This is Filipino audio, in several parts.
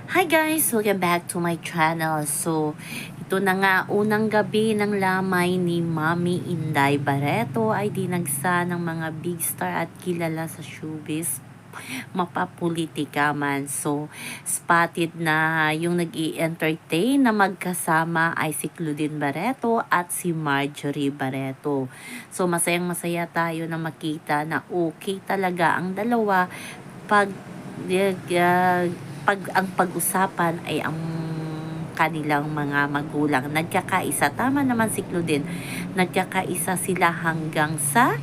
Hi guys! Welcome back to my channel. So, ito na nga, unang gabi ng lamay ni Mami Inday Barreto ay dinagsa ng mga big star at kilala sa showbiz mapapolitika man. So, spotted na yung nag-i-entertain na magkasama ay si Claudine Barreto at si Marjorie Barreto. So, masayang masaya tayo na makita na okay talaga ang dalawa pag pag ang pag-usapan ay ang kanilang mga magulang. Nagkakaisa. Tama naman si Claudine. Nagkakaisa sila hanggang sa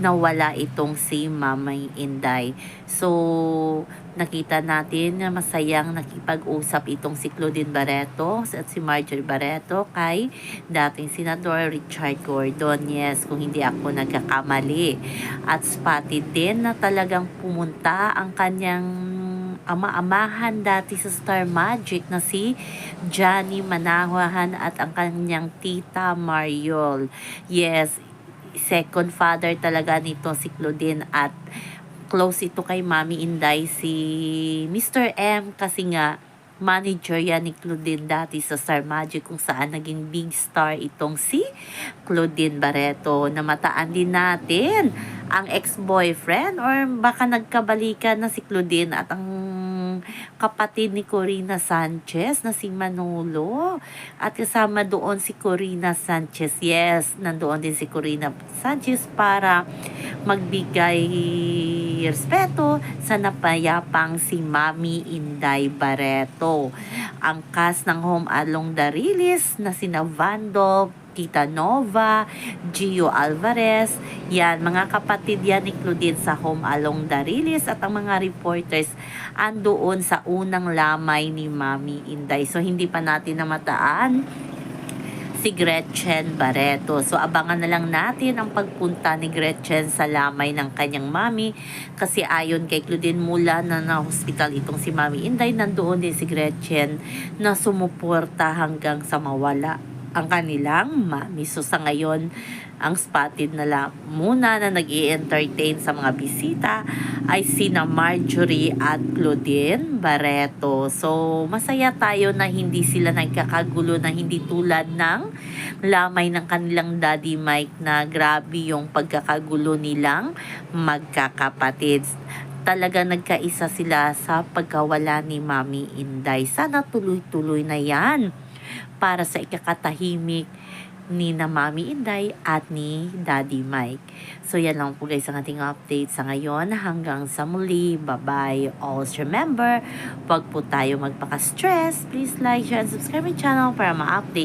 nawala itong si Mamay Inday. So, nakita natin na masayang nakipag-usap itong si Claudine Barreto at si Marjorie Barreto kay dating Senador Richard Gordon. Yes, kung hindi ako nagkakamali. At spotted din na talagang pumunta ang kanyang ama-amahan dati sa Star Magic na si Johnny Manahahan at ang kanyang tita Mariol. Yes, second father talaga nito si Claudine at close ito kay Mami Inday si Mr. M kasi nga manager yan ni Claudine dati sa Star Magic kung saan naging big star itong si Claudine Barreto. Namataan din natin ang ex-boyfriend or baka nagkabalikan na si Claudine at ang kapatid ni Corina Sanchez na si Manolo. At kasama doon si Corina Sanchez. Yes, nandoon din si Corina Sanchez para magbigay respeto sa napayapang si Mami Inday Barreto. Ang cast ng Home Along the Release na sina Vando, Tita Nova, Gio Alvarez, yan, mga kapatid yan ni Claudine sa Home Along the Release at ang mga reporters andoon sa unang lamay ni Mami Inday. So, hindi pa natin namataan si Gretchen Barreto. So, abangan na lang natin ang pagpunta ni Gretchen sa lamay ng kanyang mami kasi ayon kay Claudine mula na na-hospital itong si Mami Inday, nandoon din si Gretchen na sumuporta hanggang sa mawala ang kanilang mami. So, sa ngayon, ang spotted na lang muna na nag-i-entertain sa mga bisita ay sina Marjorie at Claudine Barreto. So, masaya tayo na hindi sila nagkakagulo na hindi tulad ng lamay ng kanilang Daddy Mike na grabe yung pagkakagulo nilang magkakapatid. Talaga nagkaisa sila sa pagkawala ni Mami Inday. Sana tuloy-tuloy na yan para sa ikakatahimik ni na Mami Inday at ni Daddy Mike. So, yan lang po guys ang ating update sa ngayon. Hanggang sa muli. Bye-bye. Always remember, wag po tayo magpaka-stress. Please like, share, and subscribe my channel para ma-update